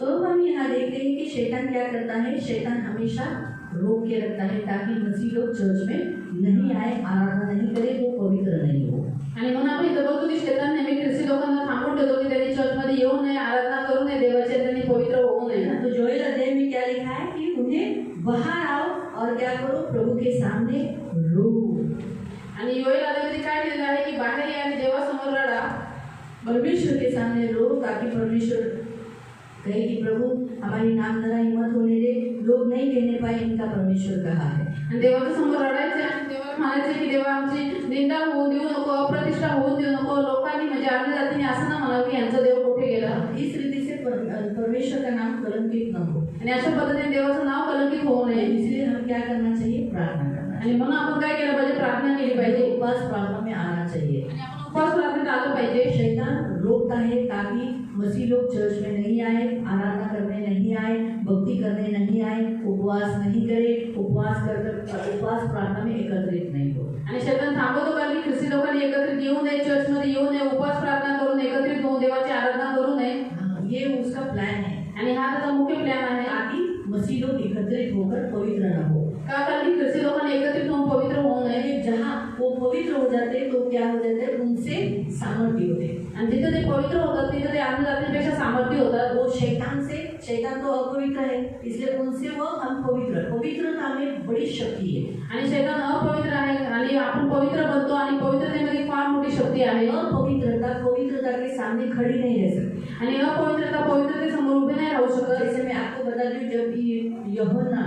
तो हम यहाँ देखते हैं कि शैतान क्या करता है, शैतान हमेशा रोक के रखता है ताकि मसीह लोग चर्च में नहीं आए, आराधना नहीं करे, वो पवित्र नहीं हो। आणि म्हणून आपण इथं बघतो की शैतान नेहमी ख्रिस्ती लोकांना थांबवून ठेवतो की त्यांनी चर्चमध्ये येऊ नये, आराधना करू नये, देवाचे त्यांनी पवित्र होऊ नये। तो जोएल अध्याय में क्या लिखा है कि उन्हें बाहर आओ और क्या करो, प्रभु के सामने रो। आणि योएल अध्यायामध्ये काय लिहिलेलं आहे की बाहेर या आणि देवासमोर रडा, परमेश्वर के सामने रो, ताकि परमेश्वर कहे कि प्रभु हमारी नाम धराई मत होने दे, लोग नहीं कहने पाए इनका परमेश्वर कहा है। आणि देवाच्या समोर रडायचे आणि देवाला म्हणायचे की देवा आमची निंदा होऊ देऊ नको, अप्रतिष्ठा होऊ देऊ नको, लोकांनी म्हणजे अन्य जातीने असं ना म्हणावं की यांचा देव कुठे गेला। इस रीति से परमेश्वर का नाम कलंकित न हो, आणि अशा पद्धतीने देवाचं नाव कलंकित होऊ नये। इसलिए हम क्या करना चाहिए, प्रार्थना करना आणि म्हणून आपण काय केलं पाहिजे, प्रार्थना केली पाहिजे, उपवास प्रार्थना में आना चाहिए। आणि आपण उपवास प्रार्थनेत आलो पाहिजे। शैतान रोकता है ताकि मसीह लोग चर्च में नहीं आए, आराधना करने नहीं आए, भक्ति करने नहीं आए, उपवास नहीं करे, उपवास प्रार्थना में एकत्रित नहीं हो। आणि शैतान थांबवतो कारण की ख्रिस्ती लोकांनी एकत्रित येऊ नये, चर्चमध्ये येऊ नये, उपवास प्रार्थना करून एकत्रित होऊन देवाची आराधना करू नये। ये उसका प्लान है आणि हा त्याचा मुख्य प्लॅन आहे ताकि मसीह लोग एकत्रित होकर पवित्र न हो। का कारण की ख्रिस्ती लोकांनी एकत्रित होऊन पवित्र होऊ नये। जहाँ वो पवित्र हो जाते तो क्या हो जाते, उनसे सामर्थ्य होते, आणि जिथे ते पवित्र होतात तिथे ते अन्य जातीपेक्षा सामर्थ्य होतात। वो शैतान तो अपवित्र है, इसलिए उनसे वो हम पवित्रता में बड़ी शक्ति है। आणि शैतान अपवित्र आहे आणि आपण पवित्र बनतो आणि पवित्रतेमध्ये फार मोठी शक्ती आहे। पवित्रता के सामने खड़ी नहीं रह सकती आणि अपवित्रता पवित्रतेसमोर उभी नाही राहू शकत। जैसे मैं आपको बता दूं, जब यूहन्ना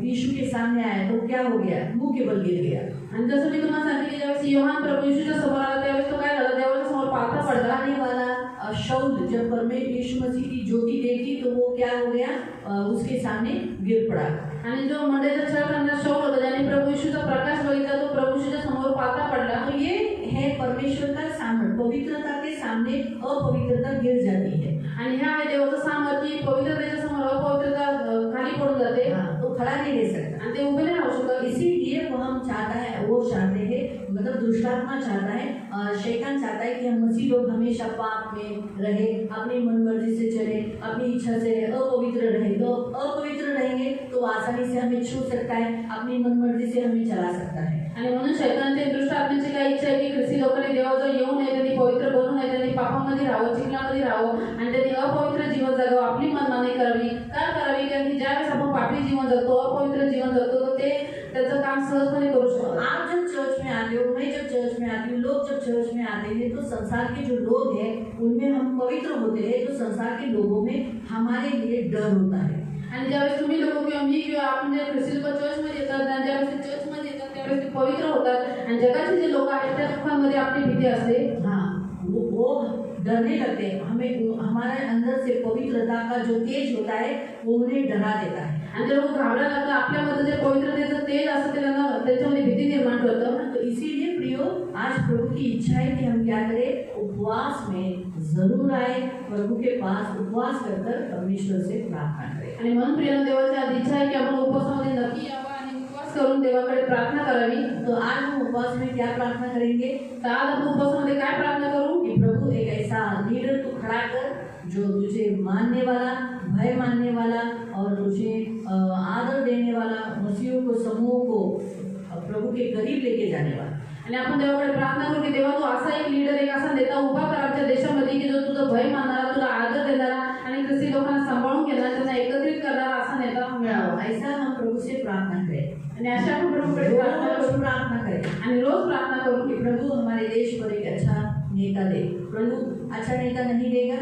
यीशु के सामने आया तो क्या हो गया, मुंह के बल गिर गया। आणि जसं मी तुम्हाला सांगितले की ज्यावेळेस योहान प्रभू येशूच्या समोर आला त्यावेळेस तो काय झाला, देवाच्या समोर पालथा पडला। आने वाला शाऊल जब परमेश्वर यीशु मसीह की ज्योति देखी तो वो क्या हो गया, उसके सामने गिर पड़ा। आणि जो मंडळीचा छळ करणारा शाऊल होता ज्याने प्रभू येशूचा प्रकाश बघितला तो प्रभू येशूच्या समोर पालथा पडला। तो ये है परमेश्वर का सामर्थ्य, पवित्रता के सामने अपवित्रता गिर जाती है। आणि ह्या आहे देवाचं सामर्थ्य, पवित्रतेच्या समोर अपवित्रता खाली पडून जाते, तो खड़ा नहीं रह सकता आणि ते उभे नाही राहू शकत। इसीलिए वो चाहते हैं, मतलब दुष्टात्मा चाहता है, शैतान चाहता है कि हम मसीह लोग हमेशा पाप में रहे, अपनी मनमर्जी से चले, अपनी इच्छा से अपवित्र रहे। तो अपवित्र रहेंगे तो आसानी से हमें छू सकता है, अपनी मनमर्जी से हमें चला सकता है। आणि म्हणून शैतानाची दुष्ट आत्म्याची काय इच्छा आहे की ख्रिस्ती लोकांनी देवाजवळ येऊ नये, त्यांनी पवित्र बनू नये, त्यांनी पापामध्ये राहावं, चिखलामध्ये राहावं आणि त्यांनी अपवित्र जीवन जगावं, आपली मनमानी करावी। का करावी, कारण की ज्यावेळेस आपण पापी जीवन जगतो, अपवित्र जीवन जगतो तर ते त्याचं काम सहजपणे करू शकतो। आप जब चर्च में आते हो, मैं जब चर्च में आती हूँ, लोग जब चर्च में आते हैं तो संसार के जो लोग हैं उनमें हम पवित्र होते हैं, तो संसार के लोगों में हमारे लिए डर होता है। आणि ज्यावेळेस तुम्ही लोक किंवा मी किंवा आपण जे ख्रिस्ती लोक चर्चमध्ये येतात आणि ज्यावेळेस चर्चमध्ये येतात त्यावेळेस ते पवित्र होतात आणि जगाचे जे लोक आहेत त्या लोकांमध्ये आपली भीती असते। वो डरने लगते हैं, हमें हमारे अंदर से पवित्रता का जो तेज होता है वो उन्हें डरा देता है। आणि ते लोक घाबरायला लागतात, आपल्यामध्ये जे पवित्रतेचं तेज असतं त्यांना त्याच्यामध्ये भीती निर्माण होतं। तो इसीलिए प्रियो, आज प्रभु की इच्छा है कि हम क्या करें, उपवास में जरूर आए, प्रभु के पास उपवास कर परमेश्वर से प्रार्थना करें। आणि म्हणून प्रिय देवाची आज इच्छा आहे की आपण उपवासामध्ये नक्की यावं आणि उपवास करून देवाकडे प्रार्थना करावी। तो आज हम उपवास में क्या प्रार्थना करेंगे, तर आज आपण उपवासामध्ये काय प्रार्थना करू कि प्रभु एक ऐसा लीडर तू खड़ा कर जो तुझे मानने वाला, भय मानने वाला और तुझे आदर देने वाला, मसीहों को समूह को प्रभु के करीब लेके जाने वाला। आणि आपण देवाकडे प्रार्थना करू की देवा तू असा एक लीडर, एक असा नेता उभा कर आमच्या देशामध्ये की जो तुझं भय मानणारा, तुला आदर देणारा आणि ख्रिस्ती लोकांना सांभाळून घेणारा, त्यांना एकत्रित करणारा असा नेता मिळावा। ऐसा हम प्रभु से प्रार्थना करें आणि अशा आपण प्रभूकडे प्रार्थना करें आणि रोज प्रार्थना करू कि प्रभु हमारे देश पर एक अच्छा नेता दे। प्रभु अच्छा नेता नहीं देगा,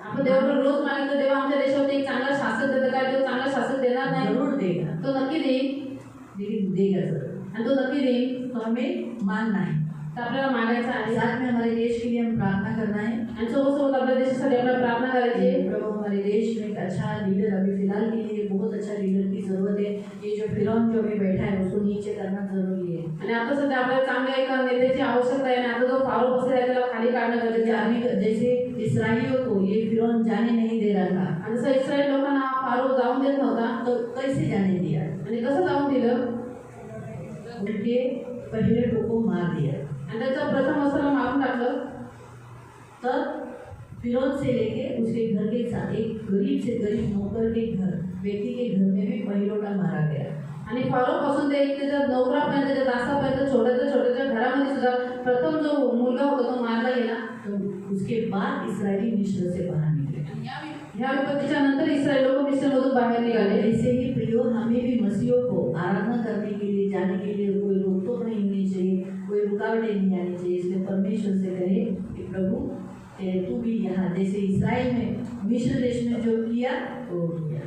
आपण देवाकडे रोज मागितलं देवा आमच्या देशामध्ये एक चांगला शासक देतं काय, तो चांगला शासक देणार नाही, जरूर देगा, तो नक्की देईल, लेकिन देगा जरूर, आणि तो नक्की देईल। तो हमें मानना है, तर आपल्याला मागायचं आहे, साथ में हमारे देश के लिए हम प्रार्थना करना है आणि सोबत आपल्या देशासाठी आपल्याला प्रार्थना करायची आहे। प्रभु हमारे देश में एक अच्छा लीडर, अभी फिलहाल के लिए बहुत अच्छा लीडर की जरूरत है। ये जो फिरौन जो अभी बैठा है उसको नीचे करना जरूरी है। आणि आता सध्या आपल्याला चांगल्या एका नेत्याची आवश्यकता आहे आणि आता जो फारो बसला आहे त्याला खाली काढणं गरजेचं आहे। जैसे इस्राएलियों को ये फिरौन जाने नहीं दे रहा था, आणि जसं इस्रायल लोकांना हा फारो जाऊन देत नव्हता, तो कैसे जाने दिया, आणि कसं जाऊन दिलं, उनके पहले को मार दिया। आणि त्याचं प्रथम वस्त्राला मारून टाकलं। तब फिरौन से लेके उसके घर के साथ एक गरीब से गरीब नौकर के घर व्यक्ति के घर में भी पहिलोटा मारा गया। आणि फारो पासून ते एक त्याच्या नोकरापर्यंत त्याच्या दासापर्यंत छोट्या घरामध्ये सुद्धा प्रथम जो मुलगा होता तो मारला गेला। तो उसके बाद इसराइली मिस्र से बाहर निकले। ह्या विपत्तीच्या नंतर इस्रायल लोक मिस्रमधून बाहेर निघाले। ऐसे ही प्रियो हमें भी मसीहों को आराधना करने के लिए जाने के लिए कोई रोक टोक नहीं होनी चाहिए, कोई रुकावटें नहीं आनी चाहिए। इसलिए परमेश्वर से कहे कि प्रभु तू भी यहाँ जैसे इसराइल में मिस्र देश में जो किया तो किया।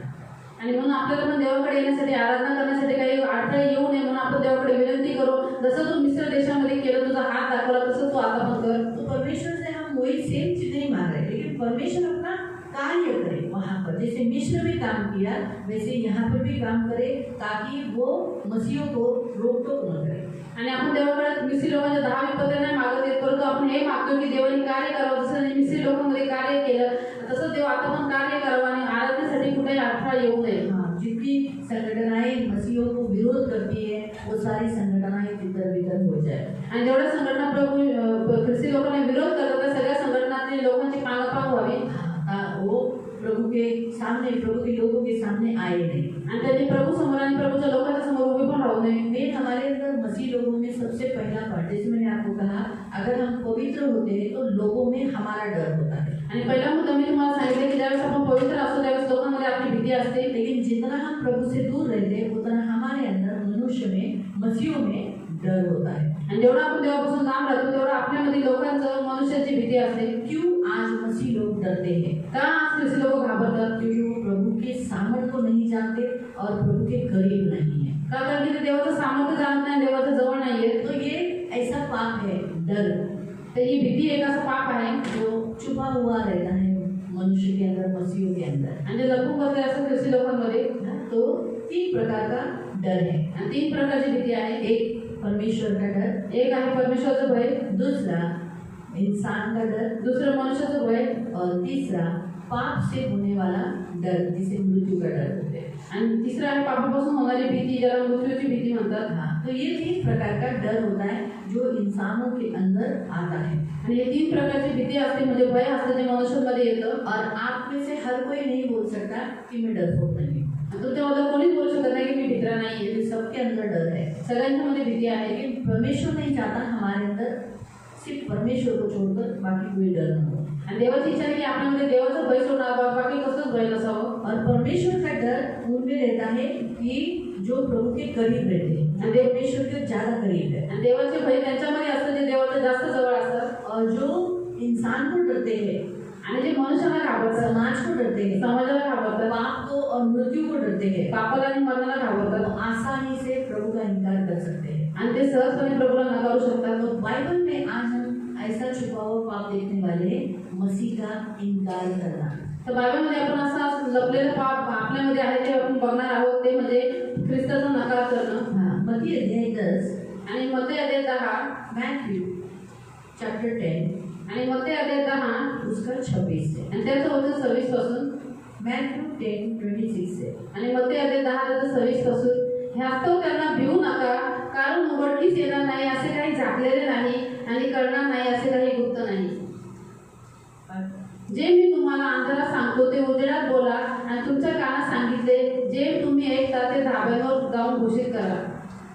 आणि म्हणून आपल्याला पण देवाकडे येण्यासाठी आराधना करण्यासाठी काही अडथळे येऊ नये म्हणून आपण देवाकडे विनंती करू। जसं तू मिस्र देशामध्ये केलं तुझा हात दाखवला तसं तू आता पण कर। तो परमेश्वर से हम वही सेम चीज नहीं मांग रहे, लेकिन परमेश्वर अपना कार्य करे वहाँ पर। जैसे मिस्र में काम किया वैसे यहाँ पर भी काम करे ताकि वो मसीहों को रोक टोक न करे। आणि आपण देवाकडे मिस्री लोकांच्या 10 विपत्त्या नाही मागत येत, परंतु आपण हे मागतो की देवाने कार्य करावं। जसं मिस्री लोकांमध्ये कार्य केलं तसं देव आता पण कार्य करावं आणि आराधनेसाठी कुठेही अडथळा येऊ नये। जितनी संगठनाएं मसीहों को विरोध करती है वो सारी संगठनाएं तितर बितर हो जाए। आणि जेवढ्या संघटना प्रभू ख्रिस्ती लोकांना विरोध करतात त्या सगळ्या संघटनांनी लोकांची पांगपांग व्हावी। वो प्रभु के सामने, प्रभु के लोगों के सामने आए नहीं आणि त्यांनी प्रभु समोर आणि प्रभुच्या लोकांच्या समोर उभे पण राहू नये। मेन हमारे अंदर मसीह लोगों में सबसे पहला पार्ट, जैसे मैंने आपको कहा, अगर हम पवित्र होते हैं तो लोगों में हमारा डर होता है। आणि पहिला मुद्दा मी तुम्हाला सांगितलं की ज्यावेळेस आपण पवित्र असतो त्यावेळेस लोकांमध्ये आपली भीती असते। लेकिन जितना हम प्रभु से दूर रहते हैं उतना हमारे अंदर मनुष्य में, मसीहों में डर होता है। आणि जेवढा आपण देवापासून लांब राहतो तेवढा आपल्यामध्ये लोकांचं मनुष्याची भीती असते। क्यों आज मसीह लोग डरते हैं? का आज ख्रिस्ती लोक घाबरतात? क्योंकि वो प्रभु के सामर्थ्य को नहीं जानते और प्रभु के करीब नहीं है। का कारण की ते देवाचं सामर्थ्य जाणत नाही, देवाच्या जवळ नाहीये। तो ये ऐसा पाप है डर, तर ही भीती एक असं पाप आहे जो छुपा हुआ रहता है मनुष्य के अंदर, मसीहों के अंदर। आणि लपून बसले असं ख्रिस्ती लोकांमध्ये। तो 3 प्रकार का डर है। आणि 3 प्रकारची भीती आहे। एक परमेश्वर का डर, एक आहे परमेश्वराचं भय, दूसरा इंसान का डर, दुसरं मनुष्याचं भय और तीसरा पाप से होने वाला डर जिसे मृत्यू का डर होते हैं। आणि तिसरा आहे पापापासून होणारी भीती ज्याला मृत्यूची भीती म्हणतात। तो ये 3 प्रकार का डर होता है जो इंसानों के अंदर आता है। आणि हे 3 प्रकारची भीती असते म्हणजे भय असते जे मनुष्यांमध्ये येतं। और आप में से हर कोई नहीं बोल सकता कि मैं डरपोक नहीं हूँ। तुमच्यामध्ये कोणीच बोलू शकत नाही की मी भित्रा नाही आहे। सबके अंदर डर है, सगळ्यांच्या मध्ये भीती आहे। लेकिन परमेश्वर नहीं चाहता हमारे अंदर सिर्फ परमेश्वर को छोड़कर बाकी कोई डर न हो। आणि देवाची इच्छा आहे की आपल्यामध्ये देवाचं भय सोडावं, बाकी कसंच भय नसावं। और परमेश्वर का डर उनमें रहता है कि जो प्रभु के करीब रहते हैं, जो परमेश्वर के ज्यादा करीब है। आणि देवाचे भय त्यांच्यामध्ये असतं जे देवाच्या जास्त जवळ असतात। और जो इंसान को डरते हैं आणि जे मनुष्याला घाबरतात, समाज को डरते हैं, समाजाला घाबरतात, पाप को और मृत्यू को डरते हैं, पापाला आणि मरणाला घाबरतात, वो आसानी से प्रभु का इनकार कर सकते हैं आणि ते सहजपणे प्रभूला नकारू शकतात। तो बाइबल में आज हम ऐसा छुपा हुआ पाप देखने वाले हैं, मसीह का इनकार करना। तर बायबलमध्ये आपण असं लपलेलं पाप आपल्यामध्ये आहे ते आपण बघणार आहोत, ते म्हणजे ख्रिस्ताचा नकार करणं। मत्ती अध्याय 10 आणि मत्ती अध्याय 10, मैथ्यू चैप्टर 10 आणि मत्ती अध्याय 10 उसका 26 से, आणि त्याचं वचन 26 पासून, मैथ्यू 10:26 से। आणि मत्ती अध्याय 10 त्याचं 26 पासून, ह्यास्तव त्यांना भिवू नका, कारण उघडकीस येणार नाही असे काही झाकलेले नाही आणि करणार नाही असे काही गुप्त नाही। जे मी तुम्हाला अंतरात सांगतो ते उजेडात बोला आणि तुमच्या कानात सांगितले जे तुम्ही ऐकता ते धाब्यांवर जाऊन घोषित करा।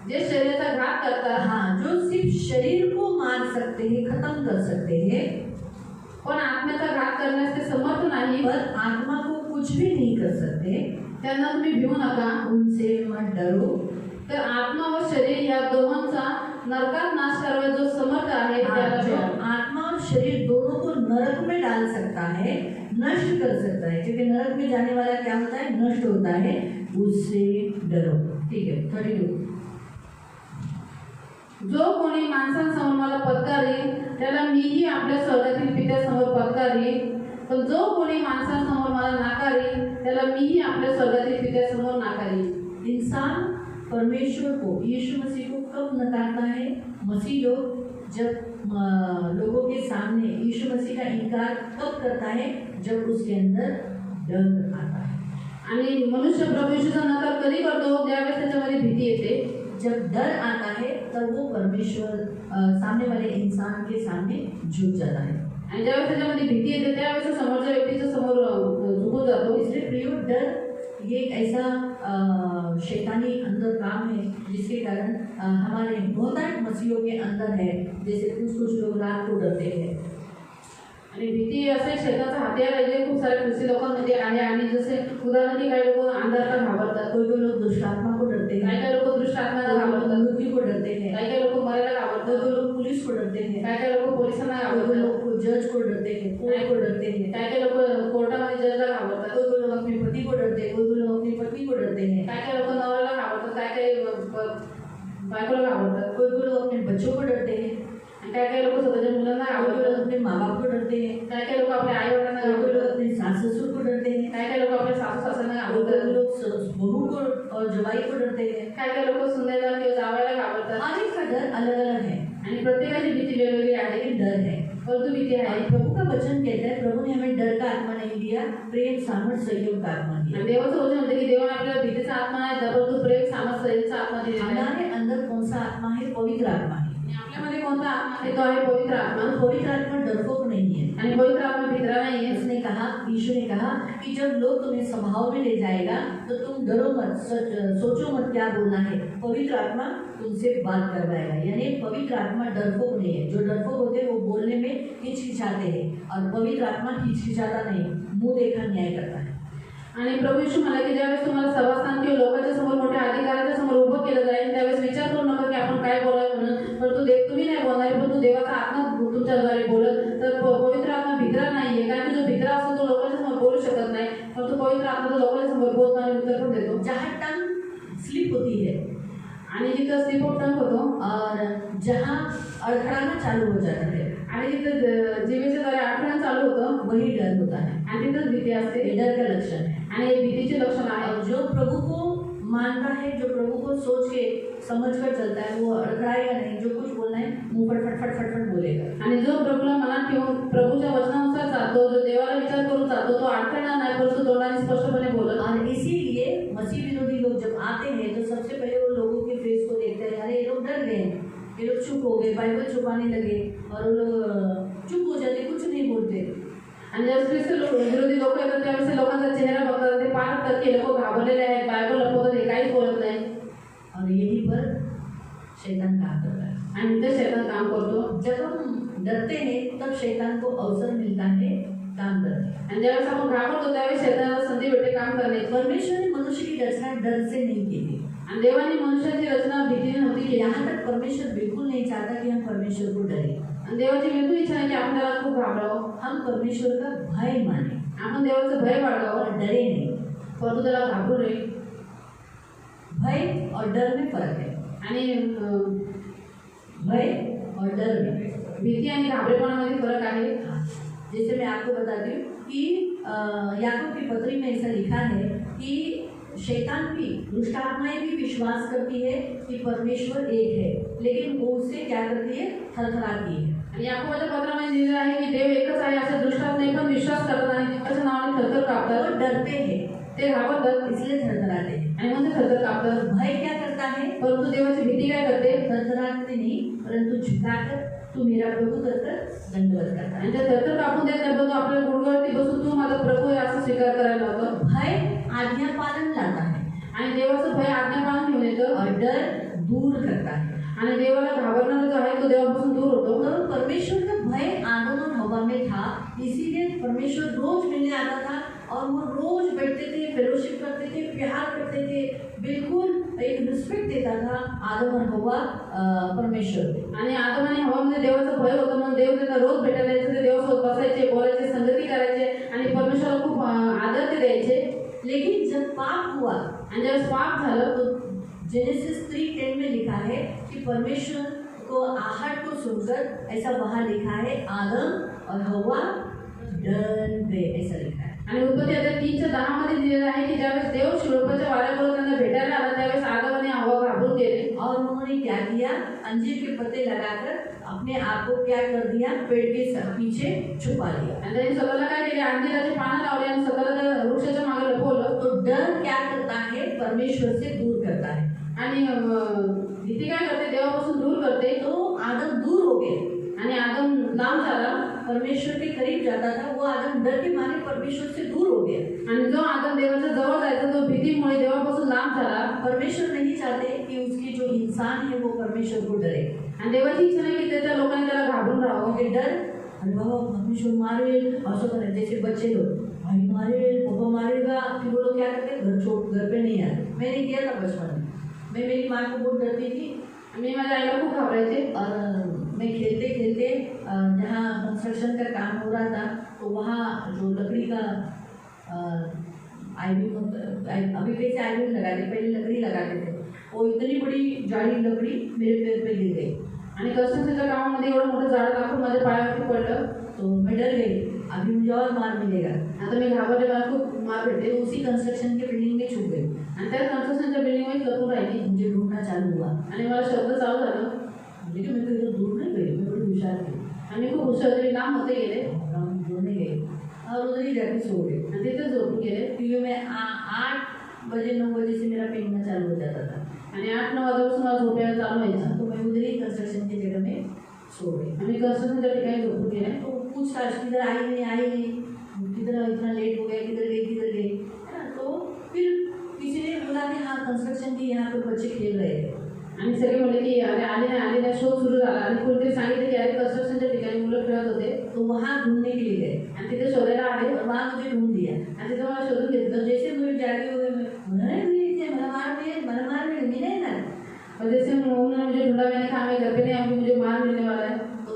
जे शरीराचा घात करतात, जो सिर्फ शरीर को मार सकते हैं, खत्म कर सकते हैं, पण आत्म्याचा घात करण्यास ते समर्थ नाही, पर आत्मा को कुछ भी नहीं कर सकते, त्यांना तुम्ही भिवू नका, उनसे मत डरो। तर आत्मा व शरीर या दोहोंचा नरकात नाश करावा जो समर्थ आहे त्याला जो भ्या। आत्मा और शरीर दोनों को नरक में डाल सकता है, नष्ट कर सकता है, क्योंकि नरक में जाने वाला क्या होता है, नष्ट होता है, उससे डरो। ठीक है, 32। जो कोणी माणसांसमोर मला पत्कारील त्याला मीही आपल्या स्वर्गातील पित्यासमोर पत्कारील, पण जो कोणी माणसांसमोर मला नाकारील त्याला मीही आपल्या स्वर्गातील पित्यासमोर नाकारील। इंसान परमेश्वर को, यीशु मसीह को कब नकारता है? मसीह लोग जब लोगों के सामने यीशु मसीह का इनकार कब करता है? जब उसके अंदर डर आता है। आणि मनुष्य प्रभु यीशुचा नकार कधी करतो? ज्यावेळेस त्याच्यामध्ये भीती येते। जब डर आता है तब वो परमेश्वर सामने वाले इंसान के सामने झुक जाता है। आणि ज्यावेळेस त्याच्यामध्ये भीती येते त्यावेळेस समोरच्या व्यक्तीच्या समोर झुकून जातो. इसलिए प्रियो डर ये एक ऐसा शैतानी अंदर काम है जिसके कारण हमारे बहुतायत मसीहों के अंदर है. जैसे कुछ लोग रात को डरते हैं. आणि भीती असे शैताचा हत्यार आहे जे खूप सारे ख्रिस्ती लोकांमध्ये आहे. आणि जसे उदाहरण काही लोक अंधाराला घाबरतात, कोई लोग दुष्ट आत्मा को डरते हैं, काही लोक दुष्ट आत्म्याला घाबरतात, मृत्यु को डरते हैं, काही लोक मरायला घाबरतात, कोई लोग पुलिस को डरते हैं, काही लोक पोलिसांना कोई घाबरतात, लोग जज को डरते हैं, कोर्ट को डरते हैं, काही लोक कोर्टामध्ये जजला घाबरतात, कोई लोग अपने पति को डरते हैं, कोई लोग अपनी पत्नी को डरते हैं, काही लोक नवऱ्याला घाबरतात, काही बायकोला घाबरतात, कोई लोग अपने बच्चों को डरते हैं, काही लोक स्वतःच्या मुलांना कोई लोग घाबरतात, अपने माँ बाप को डरते हैं, काही लोक आपल्या आई वडिलांना कोई लोग घाबरतात, अपने सास ससुर को डरते हैं, काही लोक आपल्या सासू सासऱ्यांना कोई घाबरतात, लोग बहू को और जवाई को डरते हैं. काही लोक सुनेला किंवा जावायला घाबरतात. हर एक का डर अलग अलग है, आणि प्रत्येकाची भीती वेगवेगळी आहे. लेकिन डर है. परंतु भीती और आहे. प्रभु का वचन कहता है प्रभु ने हमें डर का आत्मा नहीं दिया, प्रेम सामर्थ संयोग का आत्मा दिया. आणि देवाचं वचन होतं की देवाने आपल्याला भीतीचा आत्मा नाही दिला, परंतु प्रेम सामर्थ्याचा आत्मा दिलेला आहे. हमारे अंदर कौन सा आत्मा है? पवित्र आत्मा है. आणि आपल्यामध्ये कोणता आत्मा आहे? तो आहे पवित्र आत्मा. और पवित्र आत्मा डरपोक नहीं है. आणि पवित्र आत्मा भित्रा नाही आहे. उसने कहा, यीशु ने कहा कि जब लोग तुम्हें स्वभाव में ले जाएगा तो तुम डरो मत, सोचो मत क्या बोलना है. पवित्र आत्मा तुमसे बात करवाएगा. यानी पवित्र आत्मा डरपोक नहीं है. जो डरपोक होते हैं वो बोलने में हिचकिचाते हैं, और पवित्र आत्मा हिचकिचाता नहीं, मुंह देखा न्याय करता है. आणि प्रभू येशू म्हणाले की ज्यावेळेस तुम्हाला सभास्थान किंवा लोकांच्या समोर मोठ्या अधिकाऱ्यांच्या समोर उभं केलं जाईल त्यावेळेस विचार करू नका की आपण काय बोलावे म्हणून, परंतु तुम्ही नाही बोलणार, परंतु देवाचा आत्मा तुमच्याद्वारे बोलत. तर पवित्र आत्मा भित्रा नाहीये, कारण की जो भित्रा असतो तो लोकांच्या समोर बोलू शकत नाही, परंतु पवित्र आत्मा तो लोकांच्या समोर बोलतो आणि उत्तर पण देतो. जहाँ टंग स्लिप होती है आणि जिथं स्लिप ऑफ टंग होतो और जहाँ अड़खड़ाना चालू हो जाता है, आणि जिथं जीवेच्या द्वारे आठवण चालू होतं वही डर होता है. आणि तिथंच भीती असते. ये डर का लक्षण है. आणि हे भीतीचे लक्षण आहे. और जो प्रभु को मानता है, जो प्रभु को सोच के समझ कर चलता है, वो अड़खड़ाएगा नहीं. जो कुछ बोलना है मुंह पर फटफट फटफट बोलेगा. आणि जो प्रभूला मनात ठेवून प्रभूच्या वचनानुसार चालतो, जो देवाला विचार करून चालतो, तो अडथळा नाही, परंतु तोंडाने स्पष्टपणे बोलत. और इसीलिए मसीह विरोधी लोग जब आते हैं तो सबसे पहले वो लोगों के फेस को देखते हैं, अरे ये लोग डर गए, ये लोग चुप हो गए, बाइबल छुपाने लगे, और वो लोग चुप हो जाते, कुछ नहीं बोलते. आणि ज्यावेळेस ख्रिस्त विरोधी लोक येतात त्यावेळेस लोकांचा चेहरा बघतात, ते पाहतात की लोक घाबरलेले आहेत, बायबल लपवतात, हे काहीच बोलत नाही. और यही पर शैतान काम करता है. आणि ते शैतान काम करतो. जब हम डरते हैं तब शैतान को अवसर मिलता है काम करने का. आणि ज्यावेळेस आपण घाबरतो त्यावेळेस शैतानाला संधी भेटते काम करण्याची. परमेश्वर ने मनुष्य की रचना डर से नहीं की थी. आणि देवाने मनुष्याची रचना भीतीने नव्हती केली. यहाँ तक परमेश्वर बिल्कुल नहीं चाहता कि हम परमेश्वर को डरें. आणि देवाची बिलकुल इच्छा नाही की आपण त्याला खूप घाबरावं. हम परमेश्वर का भय माने आपण देवाचं भय बाळगावं, और डरे नहीं. परंतु त्याला घाबरू नये. भय और डर में फर्क है. आणि भय और डर में, भीती आणि घाबरेपणामध्ये फरक आहे. जैसे मैं आपको बताती हूँ कि याकूब की पत्री में ऐसा लिखा है कि शैतान भी, दुष्ट आत्माएं भी विश्वास करती है कि परमेश्वर एक है, लेकिन वो उससे क्या करती है? थरथराती है. आणि याकोबाच्या पत्रामध्ये लिहिलेलं आहे की देव एकच आहे असं दुष्ट आत्मे पण विश्वास करतात आणि त्याच्या नावाने थरथर कापतात. वो डरते हैं, ते घाबरतात, इसलिए थरथराते हैं. आणि मग ते थरथर कापतात. भय क्या करता है? परंतु देवाची भीती काय करते? थरथराते नहीं, परंतु झुकाकर तू मेरा प्रभु करकर दंडवत करता है. आणि ते थरथर कापून देत नाही, परंतु आपल्या गुडघ्यावरती बसून तू माझा प्रभू आहे असं स्वीकार करायला लावतो. भय आज्ञा पालन लाता है आणि देवाचं भय आज्ञापालन घेऊन येतं. और डर दूर करता है. आणि देवाला घाबरणारा जो आहे तो देवापासून दूर होतो. तो परमेश्वर का भय आदम और हवा में था, इसीलिए परमेश्वर रोज मिलने आता था और वो रोज बैठते थे, फेलोशिप करते थे, प्यार करते थे, बिल्कुल एक रिस्पेक्ट देता था आदम और हवा परमेश्वर को. आणि आदम आणि हवामध्ये देवाचं भय होतं म्हणून देव त्यांना रोज भेटायला यायचे, ते देवासोबत बसायचे, बोलायचे, संगती करायचे आणि परमेश्वराला खूप आदर ते द्यायचे. लेकिन जब पाप हुआ, आणि ज्यावेळेस पाप झालं तो जेनेसिस 3:10 में लिखा है कि परमेश्वर को आहट को सुनकर, ऐसा वहाँ लिखा है, आदम और हवा डर गए, ऐसा लिखा है. आणि उत्पत्ती आता 3:10 मध्ये दिलेलं आहे की ज्यावेळेस देव शिलोपाच्या वाऱ्याबरोबर त्यांना भेटायला आला त्यावेळेस आदम आणि हवा घाबरून गेले. और उन्होंने क्या किया? अंजीर के पत्ते लगाकर अपने आप को क्या कर दिया? पेड़ के पीछे छुपा लिया. आणि त्यांनी स्वतःला काय केले? अंजिराची पानं लावली आणि स्वतःला त्या वृक्षाच्या मागे लपवलं. तो डर क्या करता है? परमेश्वर से दूर करता है. आणि भीती काय करते? देवापासून दूर करते. तो आदम दूर हो गए आणि आदम लांब झाला. परमेश्वर के करीब जाता था वो आदम डर के मारे परमेश्वर से दूर हो गया। आणि जो आदम देवाच्या जवळ जायचा तो भीतीमुळे देवापासून लांब झाला। परमेश्वर नहीं चाहते कि उसकी जो इंसान है वो परमेश्वर को डरे। आणि देवाची इच्छा नाही की त्याच्या लोकांनी त्याला घाबरून राहावं। क्योंकि डर अरे बाबा परमेश्वर मारेल असं करें, जैसे बच्चे लोग भाई मारेल पापा मारेगा, फिर वो लोग क्या करते हैं घर पे नहीं आते। मैंने किया था बचपन में, मैं मेरी माँ को बहुत डरती थी। मी माझ्या आईला खूप घाबरायचे और मैं खेलते खेलते जहाँ कंस्ट्रक्शन का काम हो रहा था तो वहाँ जो लकड़ी का अभी कैसे आईबीम लगाते, पहले लकड़ी लगाते थे, वो इतनी बड़ी जाड़ी लकड़ी मेरे पैर पे गिर गई। आणि कंस्ट्रक्शनच्या कामामध्ये एवढं मोठं झाड दाखवून माझ्या पायावरती पडलं। तो मैं डर गई, अभी मुझे और मार मिलेगा। आता मी घाबरले, मला खूप मार भेटले। उसी कंस्ट्रक्शन के बिल्डिंग में छुप गई आणि त्या कंस्ट्रक्शनच्या बिल्डिंगमध्ये लपून राहिली। मुझे ढूंढना चालू हुआ आणि मला शब्द चालू झालं, लेकिन मैं तो इधर दूर नहीं गई, मैं बड़ी होशियार थी। आणि खूप हुशार होते, लांब होते गेले हम ढूंढने गए और उधर ही जाके सो गए। आणि तिथे झोपून गेले। क्योंकि मैं 8 बजे 9 बजे से मेरा पेंगना चालू हो जाता था आणि 8-9 वाजल्यापासून मला झोपायला चालू व्हायचं। तो मैं उधर ही कंस्ट्रक्शन की जगह में सो गई। आणि कंस्ट्रक्शनच्या ठिकाणी झोपून गेले। तो पूछताछ किधर आई नहीं, किधर इतना लेट हो गया, किधर गई, है ना। तो फिर किसी ने बोला कि हाँ कंस्ट्रक्शन की यहाँ पे बच्चे खेल रहे थे। आणि सगळे म्हणले की अरे आले नाही शोध सुरू झाला। आणि कोणतरी सांगितलं की अरे कंस्ट्रक्शनच्या ठिकाणी मुलं खेळत होते। तो वहाँ ढूंढने के लिए गए आणि तिथे शोधायला आले और वहाँ मुझे ढूंढ दिया। आणि तिथे मला शोधून घेतलं। तो जैसे मुझे जागे हुए मला मार मिले नहीं ना। और जैसे उन्होंने मुझे ढूंढा, मैंने कहा मैं घर पे नहीं आऊँगी, मुझे मार मिलने वाला है। तो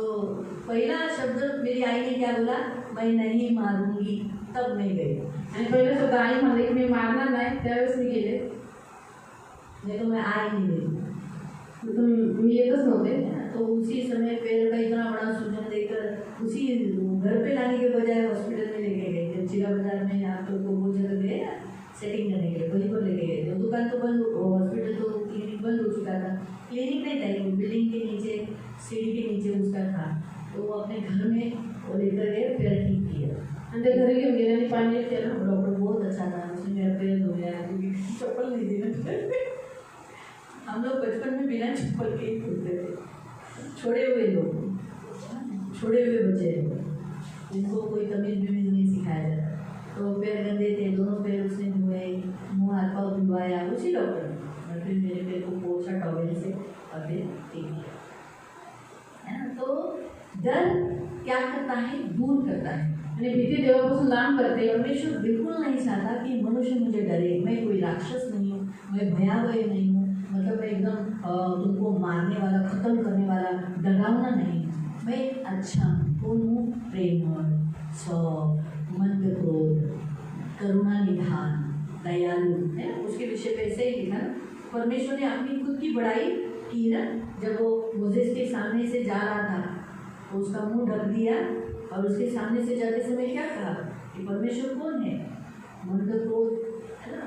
पहला शब्द मेरी आई ने क्या बोला, मैं नहीं मारूंगी, तब मैं गई। आणि पहिला शब्द आई म्हणले की मी मारणार नाही, त्यावेळेस मी गेले। नहीं तो मैं आई नहीं गई, मी येतच नव्हते। तो उसी समय पैर का इतना बड़ा सूजन देखकर उसी घर पे लाने के बजाय हॉस्पिटल में लेके गए थे। चिरा बाजार में आप लोग को वो जगह गए ना सेटिंग करने के लिए, वहीं पर लेके गए थे। दुकान तो बंद, हॉस्पिटल तो क्लिनिक बंद हो चुका था। क्लिनिक नहीं था, बिल्डिंग के नीचे सीढ़ी के नीचे उसका था। तो वो अपने घर में वो लेकर गए, पैर ठीक किया आणि ते घरी घेऊन गेले आणि पाणी केलं। डॉक्टर बहुत अच्छा था, उसने मेरा पैर धोया, क्योंकि चप्पल नहीं थी ना। हम लोग बचपन में बिना चप्पल के ही खेलते थे, छोड़े हुए लोग, छोड़े हुए बच्चे जिनको कोई तमीज़ बिमीज़ नहीं सिखाया जाता। तो पैर गंदे थे, दोनों पैर उसने धोए, मुँह हाथ पाँव धुलवाया उसी डॉक्टर ने, और फिर मेरे पैर को पोछा टॉवेल से और फिर ठीक किया, है ना। तो डर क्या करता है, दूर करता है। आणि भीती देवापासून लांब करते। परमेश्वर बिल्कुल नहीं चाहता कि मनुष्य मुझे डरे। मैं कोई राक्षस नहीं हूँ, मैं भयावह नहीं हूँ, मतलब मैं एकदम तुमको मारने वाला, खत्म करने वाला, डरावना नहीं हूँ। मैं अच्छा कौन हूँ, प्रेमळ, सौम्य, मन पे क्रोध, करुणा निधान, दयालु, है ना। उसके विषय पे ऐसे ही लिखा ना। परमेश्वर ने अपनी खुद की बड़ाई की ना, जब वो मोसेस के सामने से जा रहा था तो उसका मुंह ढक दिया और उसके सामने से जाते समय क्या कहा कि परमेश्वर कौन है, मन का क्रोध, है ना,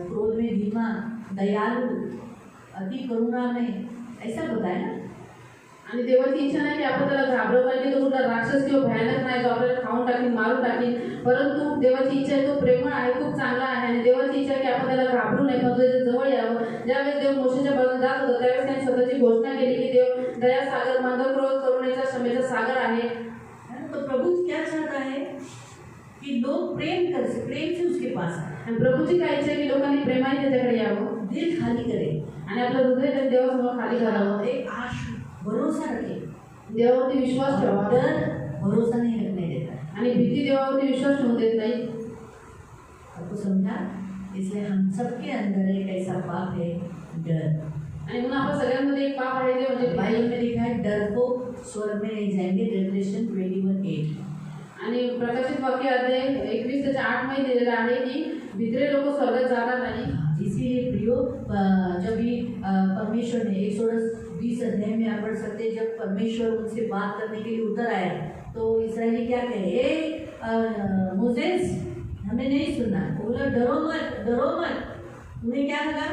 क्रोध में धीमा, दयालु, अति करुणा में, ऐसा बताया ना। आणि देवाची इच्छा नाही की आपण त्याला घाबरवलं पाहिजे, तो कुठला राक्षस किंवा भयानक नाही जो आपल्याला खाऊन टाकीन, मारून टाकीन। परंतु देवाची इच्छा आहे तो प्रेमळ आहे, खूप चांगला आहे। आणि देवाची इच्छा आहे की आपण त्याला घाबरू नये, पण त्याच्या जवळ यावं। ज्यावेळेस देव मोशेच्या बाजूने जात होता त्यावेळेस त्याने स्वतःची घोषणा केली की देव दया सागर, मंद क्रोध, करुणेचा, क्षमेचा सागर आहे। तो प्रभु क्या चाहता है कि लोग प्रेम से उसके पास आए। आणि प्रभूची काय इच्छा आहे की लोकांनी प्रेमाने त्याच्याकडे यावं, दिल खाली करे आणि आपलं हृदय त्या देवासमोर खाली करावं, एक आश भरोसा रखे। देवावरती विश्वास ठेवा। डर भरोसा नहीं रखने देता है। आणि भीती देवावरती विश्वास ठेवून देत नाही। आपको समझा? इसलिए हम सबके अंदर एक ऐसा पाप है, डर। आणि म्हणून आपण सगळ्यांमध्ये एक पाप आहे ते म्हणजे बाइबल में लिखा है डर को स्वर्ग में नहीं जाएंगे, रेवलेशन 21:8। आणि प्रकाशित वाक्य अध्याय 21:8 मध्ये दिलेलं आहे की भित्रे लोक स्वर्गात जाणार नाही। इसीलिए प्रियो, जब भी परमेश्वर ने 120 अध्याय में आप पढ़ सकते हैं, जब परमेश्वर उनसे बात करने के लिए उतर आया तो इस्राएली क्या कहे, मोसेस हमें नहीं सुनना। वो बोला डरो मत, डरो मत। उन्हें क्या लगा,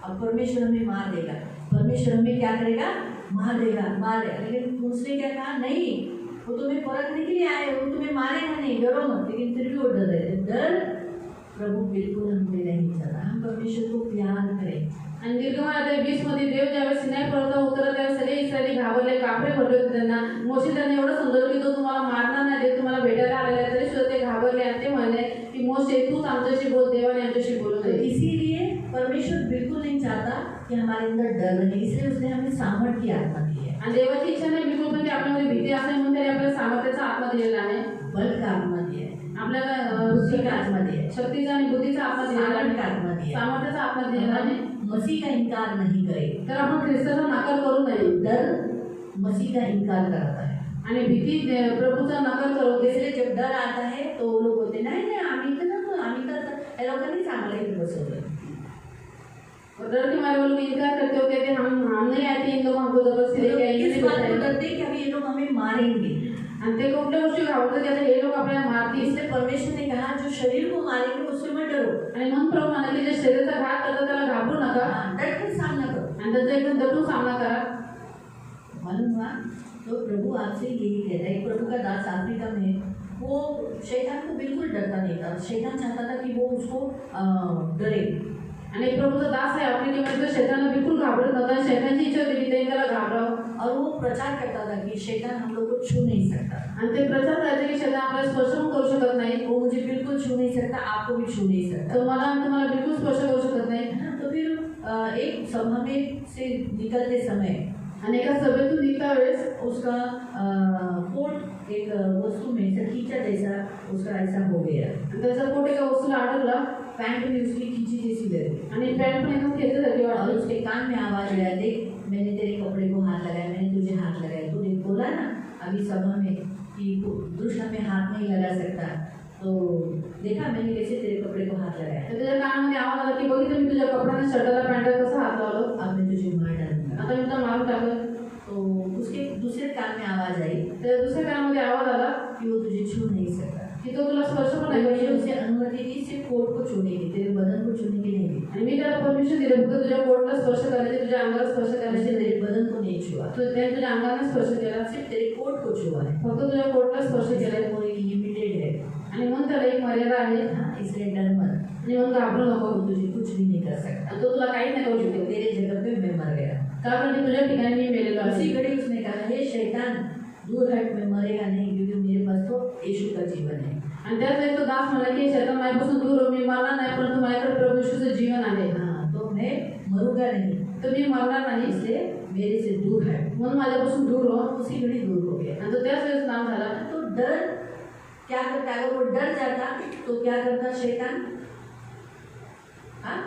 अब परमेश्वर हमें मार देगा, परमेश्वर हमें क्या करेगा, मार देगा, मार देगा। लेकिन उसने क्या कहा, नहीं, वो तुम्हें परखने के लिए आए, वो तुम्हें मारेगा नहीं, डरो मत। लेकिन फिर भी वो डर रहे थे। डर प्रभु बिल्कुल हमें नहीं चाहता। हम परमेश्वर को प्यार करें। आणि निर्गमन अध्याय 20 मध्ये देव ज्यावेळेस सिनाई पर्वतावर उतरला त्यावेळेस सगळे इस्रायली घाबरले, का घाबरे म्हटले होते त्यांना. मोशे त्यांना एवढं समजवलं की तो तुम्हाला मारणार नाही, ते तुम्हाला भेटायला आलेला आहे, तरी सुद्धा ते घाबरले आणि ते म्हणले की मोशे तूच आमच्याशी बोल, देवाने आमच्याशी बोलू तो नये. इसीलिए परमेश्वर बिल्कुल नहीं चाहता कि हमारे अंदर डर रहे, इसलिए उसने हमें सामर्थ की आत्मा दी है, आणि देवाची इच्छा नाही बिलकुल पण की आपल्यामध्ये भीती असेल म्हणून त्याने आपल्याला सामर्थ्याचा आत्मा दिलेला आहे. बल का आत्मा दिया है, आपल्याला बुद्धि का आत्मा दिया है, शक्तीचा आणि बुद्धीचा आत्मा दिलेला सामर्थ का आहे, आत्मा दिया है। सामर्थ्याचा आत्मा दिलेला आहे. मसीह का इनकार नहीं करे, तर आपण ख्रिस्ताचा नकार करू नये डर मसीह का इनकार कराता है। आणि भीती प्रभूचा नकार करू दे. इसलिए जब डर आता है तो वो लोग बोलते नहीं नहीं आम्ही तर या लोकांनीच आम्हाला इथे बसवलं। डर के मारे वो लोग इनकार करते हो, कहते हम नहीं आते, इन लोग हमको जबरदस्ती लेके आएंगे, इस नहीं बात को बताएंगे. डरते हैं कि अभी ये लोग हमें मारेंगे, आणि ते कुठल्या गोष्टी घाबरतात की आता हे लोक आपल्याला मारतील. इसलिए परमेश्वर ने कहा जो शरीर को मारेंगे उससे मत डरो, आणि म्हणून प्रभू म्हणाले जे शरीराचा घात करतात त्याला घाबरू नका डट कर सामना करो। आणि त्याचा एकदम दटून सामना करा. मालूम हुआ तो प्रभु आपसे यही कहता है। एक प्रभु का दास अफ्रीका में वो शैतान को बिल्कुल डरता नहीं था, शैतान चाहता था कि वो उसको डरे। आणि एक प्रभूचा दास आहे आफ्रिकेमध्ये, तो शैतानला बिलकुल घाबरत नव्हता. शैतानची इच्छा होती की त्यांनी त्याला घाबरावं और वो प्रचार करता था कि शैतान हम लोग को छू नहीं सकता, आणि ते प्रचार करायचे की शैतान आपल्याला स्पर्श पण करू शकत नाही. वो मुझे बिल्कुल छू नहीं सकता, आपको भी छू नहीं सकता। तो मला तुम्हाला बिलकुल स्पर्श करू शकत नाही. तो फिर एक सभा में से निकलते समय आणि एका सभेतून निघता वेळेस उसका कोट एक वस्तु में से खींचा जैसा उसका ऐसा हो गया, त्याचा पोट एका वस्तूला अडकला पैंट में उसकी खींची जैसी लगी आणि पॅन्ट पण एकदम खेचल्यासारखी और वाटली. उसके कान में आवाज आया, देख मैंने तेरे कपड़े को हाथ लगाया, मैंने तुझे हाथ लगाया, तू देख बोला ना अभी सभा में कि दुष्ट हमें हाथ नहीं लगा सकता, तो देखा मैंने कैसे तेरे कपड़े को हाथ लगाया, तर त्याच्या कानामध्ये आवाज आला की बघितलं मी तुझ्या कपड्याने शर्टाला पॅन्टला कसा हात लावलो, अब मैं तुझे मार डालूंगा। आता मी तुला मारून टाकलं. तो उसके दूसरे कान में आवाज आई तर दुसऱ्या कानामध्ये आवाज आला कि वो तुझे छू नहीं सकता, की तो तुला स्पर्श पण तो नाही मैंने करू उसे अनुमति दी सिर्फ कोट को छूने की, तेरे बदन को छूने की नहीं दी, आणि मी त्याला परमिशन दिलं फक्त तुझ्या पोटला स्पर्श करण्याचे, तुझ्या अंगाला स्पर्श मैंने करण्याचे. तेरे बदन को नहीं छुआ, तो त्याने तुझ्या अंगाने स्पर्श केला, सिर्फ तेरे कोट को छुआ है। फक्त तुझ्या पोटला स्पर्श केला. इसलिए वो एक लिमिटेड है, आणि म्हणून त्याला एक मर्यादा आहे. हाँ इसलिए डर मत, आणि म्हणून घाबरू नको, वो तुझे कुछ भी नहीं कर सकता, आणि तो तुला काहीच नाही करू क्योंकि शकतो. तेरे जगह पे मैं मर गया। कारण की तुझ्या ठिकाणी मी मेलेलो उसी आहे. घड़ी उसने कहा हे शैतान दूर हट, मैं मरेगा नहीं क्योंकि मेरे पास तो यीशु का जीवन है। आणि त्याच वेळी तो दास म्हणला की शैतान माझ्यापासून दूर हो, मी मरणार नाही, परंतु माझ्याकडे प्रभू येशूचं जीवन आहे. हाँ तो मैं मरूंगा नहीं, तर मी मरणार नाही, इसलिए मेरे से दूर हट। म्हणून माझ्यापासून दूर हो. उसी घड़ी दूर हो गया। आणि तो त्याच वेळेस नाम झाला. तो डर क्या करता, अगर वो डर जाता तो क्या करता शैतान, हाँ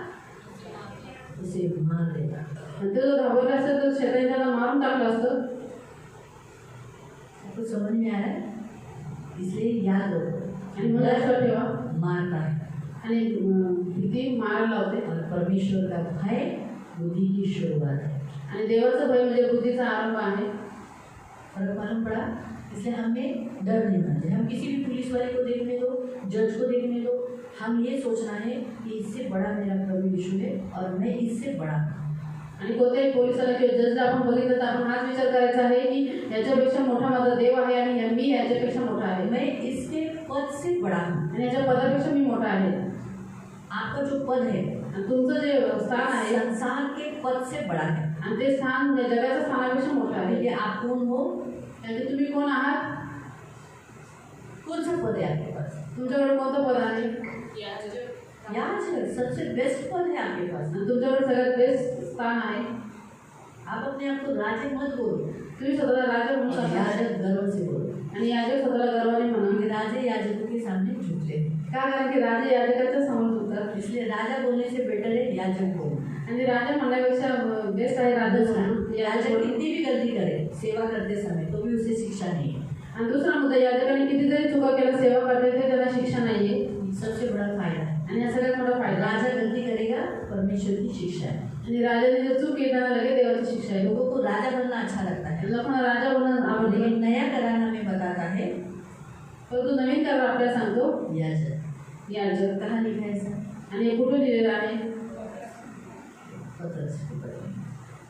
उसे मार देता। आणि तो जर घाबरला असतं तर शैतान त्याला मारून टाकलं असतं. आपको समझ में आ रहा है? इसलिए याद रखो, आणि मला लक्षात ठेवा, मारता है आणि भीती मारायला होते. और परमेश्वर का भय बुद्धि की शुरुआत है। आणि देवाचं भय म्हणजे बुद्धीचा आरंभ आहे. फर्क मालूम पड़ा? इसलिए हमें डर नहीं होना चाहिए। हम किसी भी पुलिस वाले को देखने दो, जज को देखने दो, हम ये सोचना है कि इससे बड़ा मेरा प्रभु यीशु है और मैं इससे बड़ा हूँ। आणि कोणत्याही पोलिसाला किंवा जजला आपण बघितलं तर आपण हाच विचार करायचा आहे की याच्यापेक्षा मोठा माझा देव आहे आणि मी याच्यापेक्षा मोठा आहे, मैं इसके पद से बड़ा हूँ। आणि याच्या पदापेक्षा मी मोठा आहे. आपका जो पद है आणि तुमचं जे स्थान आहे संसार के पद से बड़ा है। आणि ते स्थान जगाच्या स्थानापेक्षा मोठं आहे. देखिए आप कौन हो, म्हणजे तुम्ही कोण आहात, कौन सा पद है आपके पास? तुमच्याकडे कोणतं पद आहे, याजक सबसे बेस्ट पद है आपके पास। आणि तुमच्याकडे सगळ्यात बेस्ट स्थान आहे. आप अपने आप को राजा मत बोलो, तुम्ही स्वतःला राजा म्हणू शकता याजक गर्व से बोलो, आणि याजक स्वतःला गर्वाने म्हणा. क्योंकि राजे याजकों के सामने झुकते हैं। का, कारण की राजे याजकाच्या समोर झुकतात. इसलिए राजा बोलने से बेटर है याजक बोलो। आणि राजा म्हणण्यापेक्षा बेस्ट आहे राजा म्हणून. याजक कितनी भी गलती करे सेवा करते समय तो भी उसे शिक्षा नहीं है। आणि दुसरा मुद्दा, याजकाने किती जरी चुका केला सेवा करते ते त्याला शिक्षा नाहीये. सबसे बड़ा फायदा है, आणि हा सगळ्यात मोठा फायदा. राजा गलती करेगा परमेश्वर की शिक्षा है। आणि राजाने जर चूक केली त्याला लगेच देवाची शिक्षा आहे. लोगों को राजा बनना अच्छा लगता है, लोकांना राजा बनणं आवडते. लेकिन नया करार हमें बताता है परंतु नवीन करार आपल्याला सांगतो याजक। याजक. कहाँ लिखा है सर? आणि हे कुठे लिहिलेलं आहे, पत्रस के पत्र में।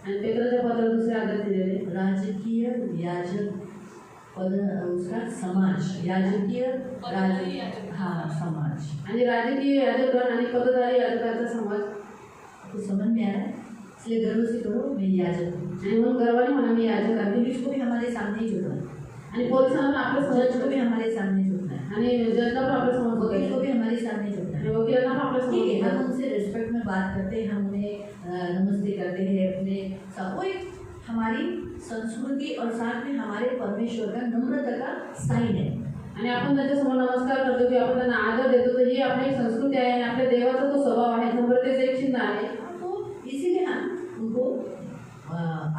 आणि पेत्राच्या पत्रात दुसऱ्या अध्यायात दिलेले. राजकीय याजक पद, उसका समाज याजकीय हाँ समाज। आणि राजकीय याजकगण आणि पदधारी याजकांचा समाज. आपको समझ में आ रहा है? इसलिए गर्व से कहो मैं याजक हूँ। आणि म्हणून गर्वाने म्हणा मी याजक आहे पुलिस को भी हमारे सामने ही झुकना है, आणि पोलिसांना पण आपल्या जज समोर को भी हमारे सामने झुकना है, आणि जजला पण आपल्या समोर वकील को बघायचं भी हमारे सामने झुकना आणि है। वकिलांना पण आपल्या समोर ठीक है, हम बघायचं. उनसे रिस्पेक्ट में बात करते हैं, हम उन्हें नमस्ते करते हैं अपने सब, वो एक हमारी संस्कृति और साथ में हमारे परमेश्वर का नम्रता का साइन है। आणि आपण त्यांच्यासमोर नमस्कार करतो की आपण त्यांना आदर देतो तर ही आपली एक संस्कृती आहे आणि आपल्या देवाचा तो स्वभाव आहे, नम्रतेचं एक चिन्ह आहे. तो इसीलिए हम उनको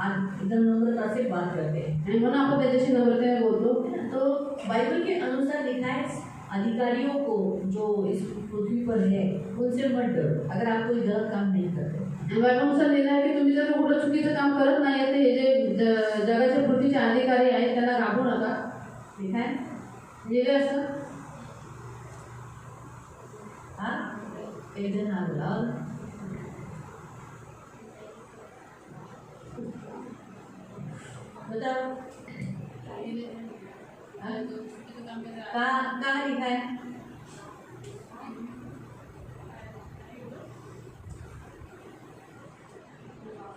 आज एकदम नम्रता से बात करते हैं, आणि म्हणून आपण त्याच्याशी नम्रतेने बोलतो. है ना? तो बाइबल के अनुसार लिखा है अधिकारियों को जो इस पृथ्वी पर है उनसे मत डरो अगर आप कोई गलत काम नहीं करते। आणि बायबलनुसार लिहिलं आहे की तुम्ही जर कुठलं चुकीचं काम करत नाही तर हे जे जगाच्या पृथ्वीचे अधिकारी आहेत त्यांना घाबरू नका. लिखा है लिहिले असं हाँ, एक दिन हाँ बोला बताओ कहाँ लिखा है?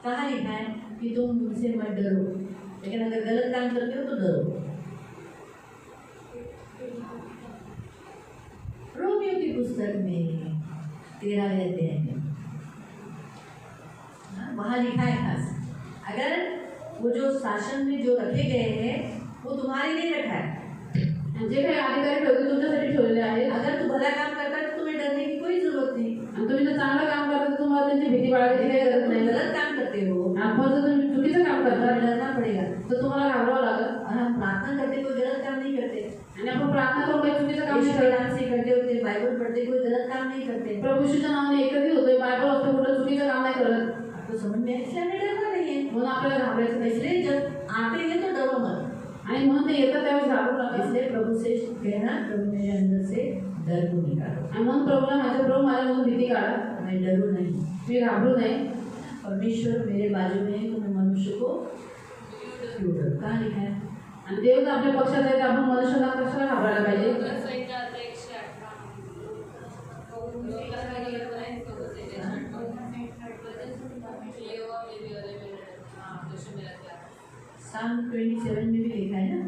कहाँ लिखा है कि तुम उनसे मत डरो, लेकिन अगर गलत काम करते हो तो डरो। रोमियो की पुस्तक में 13वें अध्याय में वहाँ लिखा है खास, अगर वो जो शासन में जो रखे गए हैं वो तुम्हारे लिए रखा है, जे काही अधिकारी ठेवले तुमच्यासाठी ठेवलेले आहेत. अगर तू भला काम करता है तो तुम्हें डरने की कोई जरूरत नहीं। आणि तुम्ही जर चांगलं काम करता तर तुम्हाला त्यांची भीती बाळगायची काही गरज तुम नाही. गलत काम करते हो आपण जर तुम्ही चुकीचं काम तो करता डरना पड़ेगा। तर तुम्हाला घाबरावं लागेल. और हम प्रार्थना करते कोई गलत काम नहीं करते, आणि आपण प्रार्थना करून काही चुकीचं काम नाही ईश्वर करत. नाम से करते होते, बाइबल पढ़ते कोई गलत काम नहीं करते। प्रभू येशूच्या नावाने एकत्रित होतोय, बायबल वाचतो, कुठलं चुकीचं काम नाही करत. आपको समझ में इसलिए हमें डरना नहीं है। म्हणून आपल्याला घाबरायचं नाही. इसलिए जब आते हैं तो डरो मत, आणि म्हणून ते येतात त्यावेळेस घाबरू नका. इसलिए प्रभु से कहना प्रभु मेरे अंदर से डर को निकालो, आणि म्हणून प्रभूला माझ्या प्रभू माझ्यामधून भीती काढा, मैं डरू नहीं। मी घाबरू नाही. परमेश्वर मेरे बाजू में है तो मैं मनुष्य को क्यों डरूं? कहाँ लिखा है? आणि देव जर आपल्या पक्षात आहे तर आपण मनुष्याला कशाला घाबरायला पाहिजे. Psalm 27 में भी लिखा है ना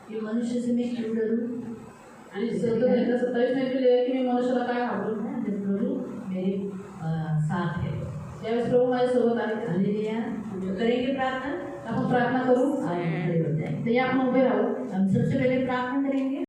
कि मनुष्य से मैं क्यों डरूं? आणि 27 में भी लिहिलं आहे की मी मनुष्याला काय घाबरू. जब प्रभु मेरे साथ है, त्यावेळेस प्रभू माझ्यासोबत आहे. हालेलुया। जो करेंगे प्रार्थना, आपण प्रार्थना करू. आइए खड़े हो जाएं। तर या आपण उभे राहू. हम सबसे पहले प्रार्थना करेंगे।